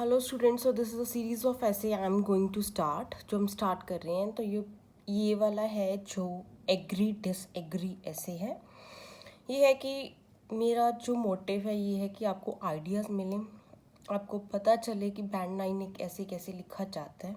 Hello students, so this is a series of essays I am going to start जो हम start कर रहे हैं। तो ये वाला है जो एग्री डिसएग्री ऐसे है। ये है कि मेरा जो मोटिव है ये है कि आपको आइडियाज़ मिलें, आपको पता चले कि बैंड 9 एक ऐसे कैसे लिखा जाता है।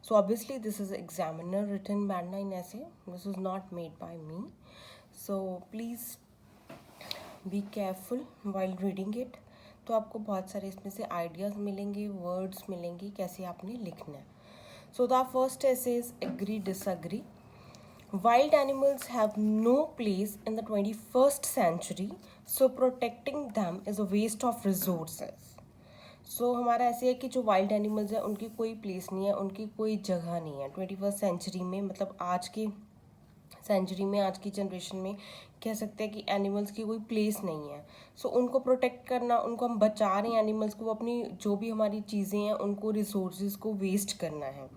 So obviously this is examiner written band 9 essay, this is not made by me. So please be careful while reading it. तो आपको बहुत सारे इसमें से आइडियाज़ मिलेंगे, वर्ड्स मिलेंगे कैसे आपने लिखना है। So the first essay is agree disagree. Wild animals have no place in the 21st century, so protecting them is a waste of resources. सो हमारा ऐसे है कि जो वाइल्ड एनिमल्स हैं उनकी कोई प्लेस नहीं है, उनकी कोई जगह नहीं है 21st सेंचुरी में। मतलब आज की सेंचुरी में, आज की जनरेशन में कह सकते हैं कि एनिमल्स की कोई प्लेस नहीं है। सो उनको प्रोटेक्ट करना, उनको हम बचा रहे हैं एनिमल्स को, अपनी जो भी हमारी चीज़ें हैं उनको, रिसोर्सेज को वेस्ट करना है।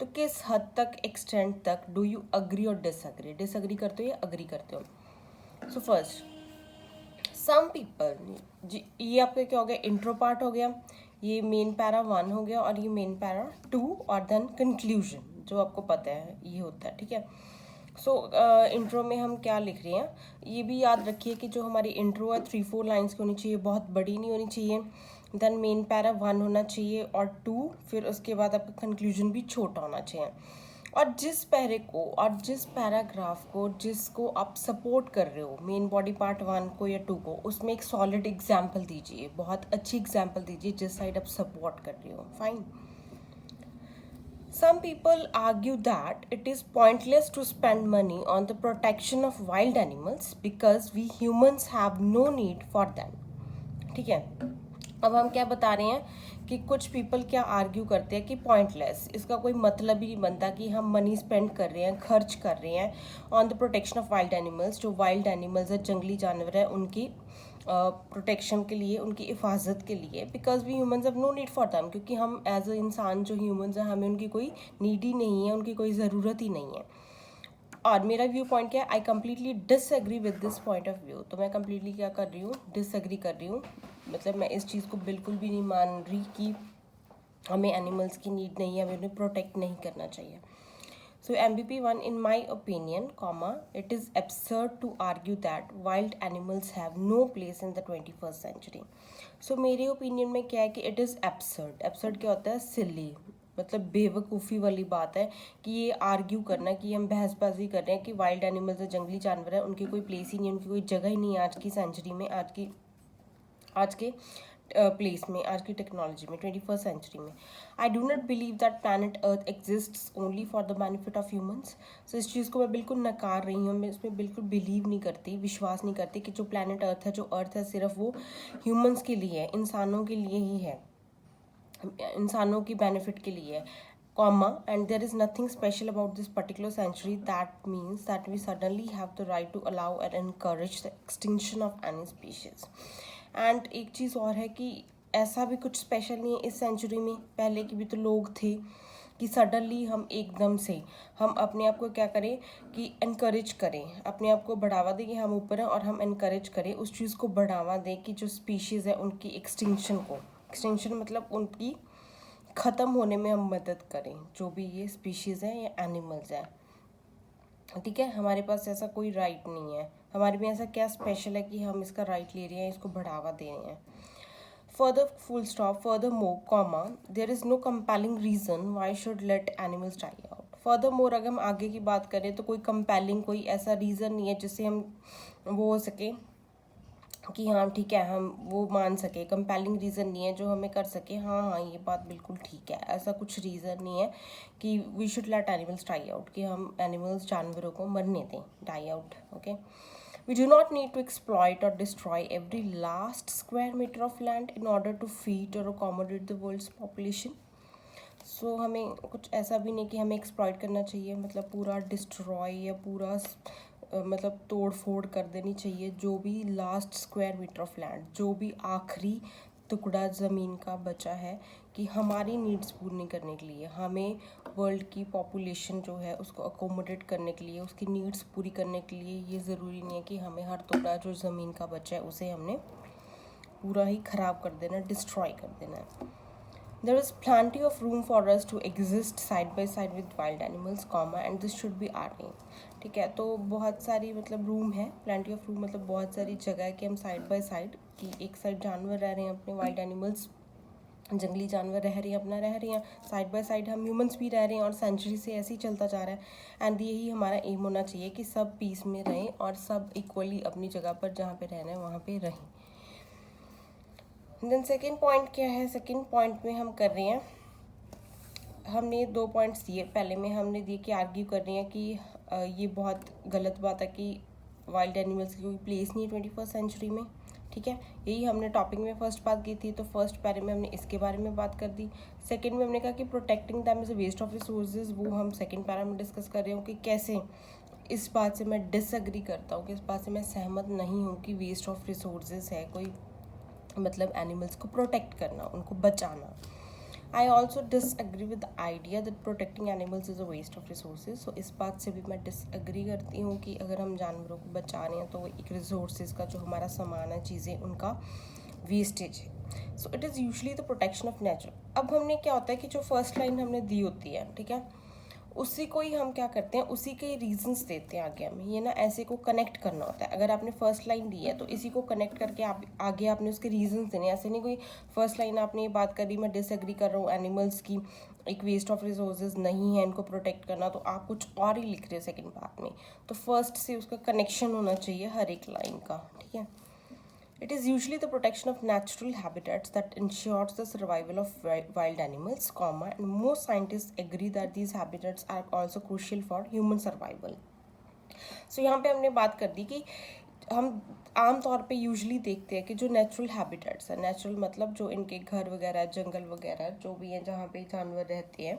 तो किस हद तक, एक्सटेंट तक डू यू अग्री और डिसअग्री? डिसअग्री करते हो या अग्री करते हो? सो फर्स्ट सम पीपल जी, ये आपका क्या हो गया, इंट्रो पार्ट हो गया, ये मेन पैरा 1 हो गया और ये मेन पैरा 2 और देन कंक्लूजन जो आपको पता है ये होता है, ठीक है। सो इंट्रो में हम क्या लिख रहे हैं ये भी याद रखिए कि जो हमारी इंट्रो है 3-4 लाइन्स की होनी चाहिए, बहुत बड़ी नहीं होनी चाहिए। देन मेन पैरा 1 होना चाहिए और 2, फिर उसके बाद आपका कंक्लूजन भी छोटा होना चाहिए। और जिस पैरे को और जिस पैराग्राफ को जिसको आप सपोर्ट कर रहे हो, मेन बॉडी पार्ट 1 को या 2 को, उसमें एक सॉलिड एग्जाम्पल दीजिए, बहुत अच्छी एग्जाम्पल दीजिए जिस साइड आप सपोर्ट कर रहे हो। Fine. Some people argue that it is pointless to spend money on the protection of wild animals because we humans have no need for them. ठीक है, अब हम क्या बता रहे हैं कि कुछ पीपल क्या आर्ग्यू करते हैं कि पॉइंटलेस, इसका कोई मतलब ही नहीं बनता कि हम मनी स्पेंड कर रहे हैं, खर्च कर रहे हैं on the protection of wild animals. जो वाइल्ड एनिमल्स है, जंगली जानवर है, उनकी प्रोटेक्शन के लिए, उनकी हिफाजत के लिए, because we humans have no need for them, क्योंकि हम एज अ इंसान जो ह्यूमन्स हैं हमें उनकी कोई नीड ही नहीं है, उनकी कोई ज़रूरत ही नहीं है। और मेरा व्यू पॉइंट क्या है, I completely disagree with this point of view. तो मैं कम्प्लीटली क्या कर रही हूँ, डिसएग्री कर रही हूँ। मतलब मैं इस चीज़ को बिल्कुल भी नहीं मान रही कि हमें एनिमल्स की नीड नहीं है, हमें उन्हें प्रोटेक्ट नहीं करना चाहिए। So MVP1, in my opinion, comma, it is absurd to argue that wild animals have no place in the 21st century. So मेरे ओपिनियन में क्या है कि it is absurd. Absurd क्या होता है, silly, मतलब बेवकूफ़ी वाली बात है कि ये आर्ग्यू करना, कि हम बहसबाजी कर रहे हैं कि वाइल्ड एनिमल्स है, जंगली जानवर है, उनकी कोई प्लेस ही नहीं है, उनकी कोई जगह ही नहीं है आज की सेंचुरी में, आज के प्लेस में, आज की टेक्नोलॉजी में, 21st सेंचुरी में। I do not believe that planet earth exist only for the benefit of humans. So इस चीज़ को मैं बिल्कुल नकार रही हूँ, मैं इसमें बिल्कुल बिलीव नहीं करती, विश्वास नहीं करती कि जो प्लानट अर्थ है, जो अर्थ है, सिर्फ वो ह्यूमंस के लिए है, इंसानों के लिए ही है, इंसानों की बेनिफिट के लिए है, comma, and there is nothing special about this particular century that means that we suddenly have the right to allow and encourage the extinction of any species. And एक चीज़ और है कि ऐसा भी कुछ स्पेशल नहीं है इस सेंचुरी में, पहले के भी तो लोग थे कि सडनली हम एकदम से हम अपने आप को क्या करें कि इनकरेज करें, अपने आप को बढ़ावा दें कि हम ऊपर हैं, और हम इनकरेज करें उस चीज़ को, बढ़ावा दें कि जो स्पीशीज़ है उनकी एक्सटिंक्शन मतलब उनकी ख़त्म होने में हम मदद करें, जो भी ये स्पीशीज़ हैं या एनिमल्स हैं। ठीक है, हमारे पास ऐसा कोई राइट नहीं है, हमारे में ऐसा क्या स्पेशल है कि हम इसका राइट ले रहे हैं, इसको बढ़ावा दे रहे हैं। Further full stop, furthermore comma, there is no compelling reason why should let animals die out. Furthermore, अगर हम आगे की बात करें तो कोई कंपेलिंग, कोई ऐसा रीज़न नहीं है जिससे हम वो हो सके कि हाँ ठीक है, हम वो मान सके, कंपेलिंग रीज़न नहीं है जो हमें कर सके हाँ ये बात बिल्कुल ठीक है। ऐसा कुछ रीज़न नहीं है कि we should let animals die out, कि हम एनिमल्स, जानवरों को मरने दें, die out. Okay, we do not need to exploit और destroy every last square metre of land in order to feed और accommodate the world's population. So हमें कुछ ऐसा भी नहीं कि हमें एक्सप्लॉइट करना चाहिए, मतलब पूरा डिस्ट्रॉय या पूरा मतलब तोड़ फोड़ कर देनी चाहिए जो भी last square metre of land, जो भी आखिरी टुकड़ा ज़मीन का बचा है, कि हमारी नीड्स पूरी करने के लिए, हमें वर्ल्ड की पॉपुलेशन जो है उसको अकोमोडेट करने के लिए, उसकी नीड्स पूरी करने के लिए, ये ज़रूरी नहीं है कि हमें हर टुकड़ा जो ज़मीन का बचा है उसे हमने पूरा ही ख़राब कर देना, डिस्ट्रॉय कर देना है। There is plenty of room for us to exist side by side with wild animals, and this should be our aim. ठीक है, तो बहुत सारी मतलब रूम है, प्लेंटी ऑफ रूम मतलब बहुत सारी जगह है कि हम साइड बाय साइड, कि एक साइड जानवर रह रहे हैं अपने, वाइल्ड एनिमल्स जंगली जानवर रह रही हैं अपना, रह रही हैं साइड बाय साइड, हम ह्यूमंस भी रह रहे हैं, और सेंचुरी से ऐसे ही चलता जा रहा है। एंड यही हमारा एम होना चाहिए कि सब पीस में रहें और सब इक्वली अपनी जगह पर जहाँ पे रहना है वहाँ पे रहें। देन सेकेंड पॉइंट क्या है, सेकेंड पॉइंट में हम कर रहे हैं, हमने 2 पॉइंट्स दिए, पहले में हमने दिए कि आर्ग्यू कर रहे हैं कि ये बहुत गलत बात है कि वाइल्ड एनिमल्स की कोई प्लेस नहीं है 21st सेंचुरी में। ठीक है, यही हमने टॉपिक में फर्स्ट बात की थी, तो फर्स्ट पैरे में हमने इसके बारे में बात कर दी। सेकंड में हमने कहा कि protecting them is a waste of resources, वो हम सेकंड पैरा में डिस्कस कर रहे हो कि कैसे, इस बात से मैं डिसएग्री करता हूँ, कि इस बात से मैं सहमत नहीं हूँ कि वेस्ट ऑफ रिसोर्सेज है कोई, मतलब एनिमल्स को प्रोटेक्ट करना, उनको बचाना। I also disagree with the idea that protecting animals is a waste of resources. So इस बात से भी मैं डिसएग्री करती हूँ कि अगर हम जानवरों को बचा रहे हैं तो वो एक रिसोर्सेज का जो हमारा सामान है, चीज़ें, उनका वेस्टेज है। So it is usually the protection of nature. अब हमने क्या होता है कि जो फर्स्ट लाइन हमने दी होती है, ठीक है, उसी को ही हम क्या करते हैं, उसी के रीजंस देते हैं आगे हमें, ये ना ऐसे को कनेक्ट करना होता है। अगर आपने फर्स्ट लाइन दी है तो इसी को कनेक्ट करके आप आगे आपने उसके रीजंस देने, ऐसे नहीं कोई फर्स्ट लाइन आपने ये बात करी मैं डिसएग्री कर रहा हूँ, एनिमल्स की एक वेस्ट ऑफ रिसोर्सेज नहीं है, इनको प्रोटेक्ट करना, तो आप कुछ और ही लिख रहे हो सेकेंड पार्ट में। तो फर्स्ट से उसका कनेक्शन होना चाहिए हर एक लाइन का, ठीक है। It is usually the protection of natural habitats that ensures the survival of wild animals, and most scientists agree that these habitats are also crucial for human survival. So यहाँ पे हमने बात कर दी कि हम आम तौर पे यूजली देखते हैं कि जो नेचुरल हैबिटेट्स है, नेचुरल मतलब जो इनके घर वगैरह, जंगल वगैरह जो भी हैं जहाँ पे जानवर रहते हैं,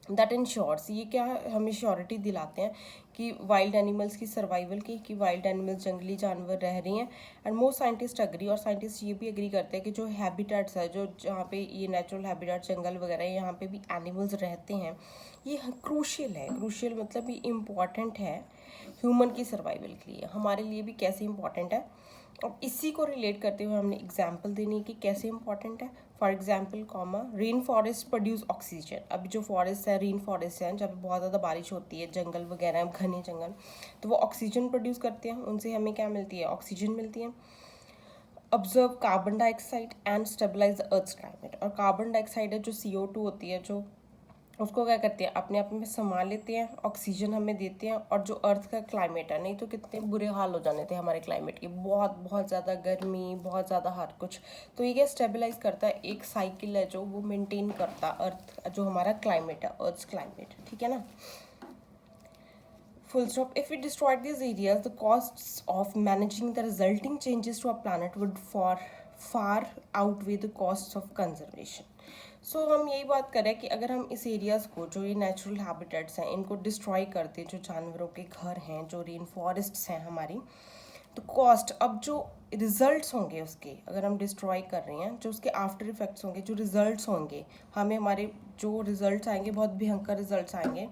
दैट इंश्योर्स, ये क्या हमें श्योरिटी दिलाते हैं कि वाइल्ड एनिमल्स की सर्वाइवल की, कि वाइल्ड एनिमल्स जंगली जानवर रह रही हैं। एंड मोस्ट साइंटिस्ट अग्री, और साइंटिस्ट ये भी अग्री करते हैं कि जो हैबिटेट्स है, जो जहाँ पे ये नेचुरल हैबिटेट जंगल वगैरह है, यहाँ पे भी एनिमल्स रहते हैं, ये क्रूशियल है। क्रूशियल मतलब ये इम्पॉर्टेंट है ह्यूमन की सर्वाइवल के लिए, हमारे लिए भी कैसे इंपॉर्टेंट है। और इसी को रिलेट करते हुए हमने एग्जाम्पल देनी है कि कैसे इंपॉर्टेंट है। For example, rain forest produce oxygen. अभी जो फॉरेस्ट है, रेन फॉरेस्ट है, जब बहुत ज़्यादा बारिश होती है, जंगल वगैरह है, घने जंगल, तो वो ऑक्सीजन प्रोड्यूस करते हैं, उनसे हमें क्या मिलती है, ऑक्सीजन मिलती है। Observe carbon dioxide and stabilize the earth's climate. और कार्बन डाइऑक्साइड है जो CO2 होती है, जो उसको क्या करते हैं, अपने आप में समा लेते हैं, ऑक्सीजन हमें देते हैं। और जो अर्थ का क्लाइमेट है, नहीं तो कितने बुरे हाल हो जाने थे हमारे क्लाइमेट के, बहुत बहुत ज़्यादा गर्मी, बहुत ज़्यादा हर कुछ, तो ये क्या स्टेबलाइज करता है, एक साइकिल है जो वो मेंटेन करता है अर्थ, जो हमारा क्लाइमेट है, अर्थ क्लाइमेट, ठीक है ना। Full stop. If we destroyed these areas, the costs of managing the resulting changes to our planet would far outweigh the costs of conservation. So हम यही बात करें कि अगर हम इस एरियाज़ को, जो ये नेचुरल हैबिटेट्स हैं, इनको डिस्ट्रॉय करते, जो जानवरों के घर हैं, जो रेन फॉरेस्ट्स हैं हमारी, तो कॉस्ट, अब जो रिजल्ट्स होंगे उसके, अगर हम डिस्ट्रॉय कर रहे हैं, जो उसके आफ्टर इफेक्ट्स होंगे, जो रिजल्ट्स होंगे, हमें हमारे जो रिजल्ट्स आएंगे, बहुत भयंकर रिजल्ट्स आएंगे,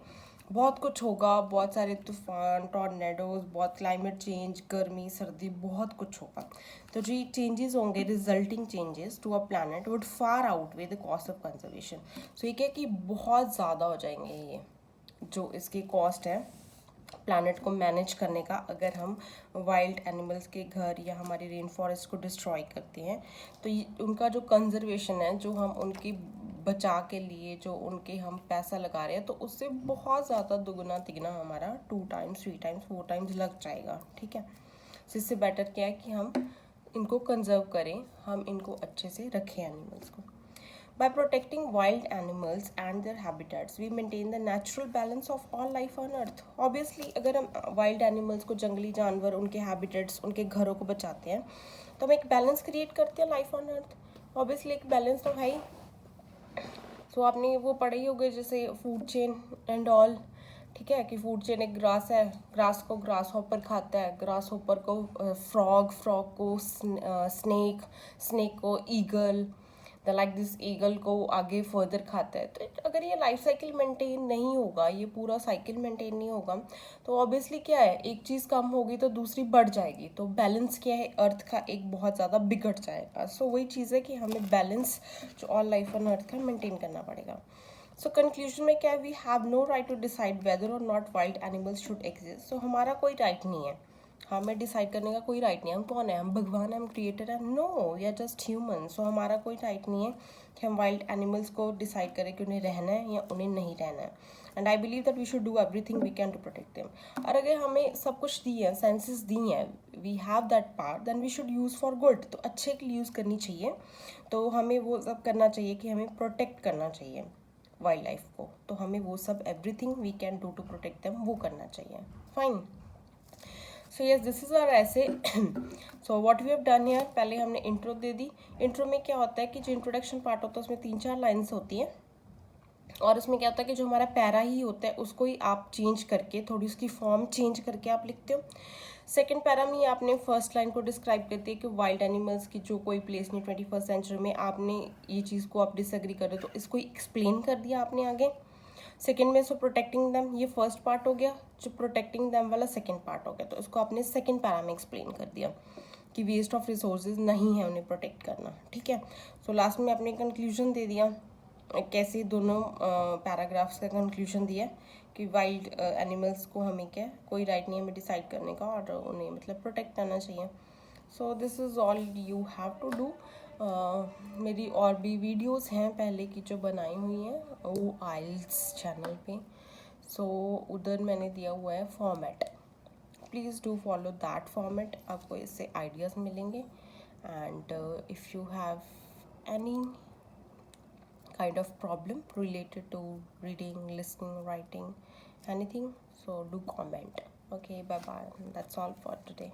बहुत कुछ होगा, बहुत सारे तूफान, टॉर्नेडोज, बहुत क्लाइमेट चेंज, गर्मी सर्दी, बहुत कुछ होगा। तो जो ये चेंजेस होंगे, resulting changes to a planet would far outweigh the cost of conservation. So ये क्या कि बहुत ज़्यादा हो जाएंगे ये जो इसकी कॉस्ट है प्लैनेट को मैनेज करने का, अगर हम वाइल्ड एनिमल्स के घर या हमारी रेन फॉरेस्ट को डिस्ट्रॉय करते हैं। तो ये उनका जो कंजर्वेशन है, जो हम उनकी बचा के लिए जो उनके हम पैसा लगा रहे हैं, तो उससे बहुत ज़्यादा दुगना तिगना हमारा 2 टाइम्स 3 टाइम्स 4 टाइम्स लग जाएगा, ठीक है। तो इससे बेटर क्या है कि हम इनको कंजर्व करें, हम इनको अच्छे से रखें एनिमल्स को। By protecting wild animals and their habitats, we maintain the natural balance of all life on earth. Obviously, अगर हम wild animals को, जंगली जानवर, उनके habitats, उनके घरों को बचाते हैं, तो हम एक बैलेंस क्रिएट करते हैं लाइफ ऑन अर्थ। ऑब्वियसली एक बैलेंस तो है ही। सो आपने वो पढ़े ही होगे जैसे फूड चेन एंड ऑल, ठीक है, कि फूड चेन एक ग्रास है, ग्रास को ग्रास हॉपर खाता है, ग्रास हॉपर को फ्रॉग, फ्रॉग को स्नेक, स्नेक को eagle, the like this eagle को आगे फर्दर खाता है। तो अगर ये लाइफ साइकिल मेंटेन नहीं होगा, ये पूरा साइकिल मेंटेन नहीं होगा, तो ऑब्वियसली क्या है, एक चीज़ कम होगी तो दूसरी बढ़ जाएगी, तो बैलेंस क्या है अर्थ का एक बहुत ज़्यादा बिगड़ जाएगा। सो वही चीज़ है कि हमें बैलेंस जो ऑल लाइफ ऑन अर्थ का मेंटेन करना पड़ेगा। सो कंक्लूजन में क्या है, we have no right to decide whether और not wild animals should exist. So हमारा कोई राइट नहीं है, हमें डिसाइड करने का कोई राइट नहीं है। हम कौन है, हम भगवान हैं, हम क्रिएटर हैं? No, we are just human. So हमारा कोई राइट नहीं है कि हम वाइल्ड एनिमल्स को डिसाइड करें कि उन्हें रहना है या उन्हें नहीं रहना है। And I believe that we should do everything we can to protect them. और अगर हमें सब कुछ दी है, सेंसेस दी हैं, we have that power, then we should use for good. तो अच्छे के लिए यूज़ करनी चाहिए। तो हमें वो सब करना चाहिए कि हमें प्रोटेक्ट करना चाहिए वाइल्ड लाइफ को। तो हमें वो सब everything we can do to protect them वो करना चाहिए। Fine. So yes, this is our essay. So what we have done here, पहले हमने इंट्रो दे दी। इंट्रो में क्या होता है कि जो इंट्रोडक्शन पार्ट होता है उसमें 3-4 लाइन्स होती हैं, और उसमें क्या होता है कि जो हमारा पैरा ही होता है उसको ही आप चेंज करके, थोड़ी उसकी फॉर्म चेंज करके आप लिखते हो। सेकेंड पैरा में आपने फर्स्ट लाइन को डिस्क्राइब करते हैं कि वाइल्ड एनिमल्स की जो कोई प्लेस नहीं 21st सेंचुरी में, आपने ये चीज़ को आप डिसएग्री कर रहे हो तो इसको एक्सप्लेन कर दिया आपने आगे। सेकेंड में सो प्रोटेक्टिंग दैम, ये फर्स्ट पार्ट हो गया। जो प्रोटेक्टिंग दैम वाला सेकेंड पार्ट हो गया, तो इसको आपने सेकेंड पैरा में एक्सप्लेन कर दिया कि वेस्ट ऑफ रिसोर्सेज नहीं है उन्हें प्रोटेक्ट करना। ठीक है। सो लास्ट में आपने कंक्लूजन दे दिया, कैसे दोनों पैराग्राफ्स का कंक्लूजन दिया कि वाइल्ड एनिमल्स को हमें क्या कोई राइट नहीं हमें डिसाइड करने का, और उन्हें मतलब प्रोटेक्ट करना चाहिए। So this is all you have to do. मेरी और भी वीडियोस हैं पहले की जो बनाई हुई हैं वो आइल्स चैनल पे। सो उधर मैंने दिया हुआ है format, please do follow that format, आपको इससे आइडियाज़ मिलेंगे। And if you have any kind of problem related to reading, listening, writing, anything, so do comment. Okay, bye bye, that's all for today.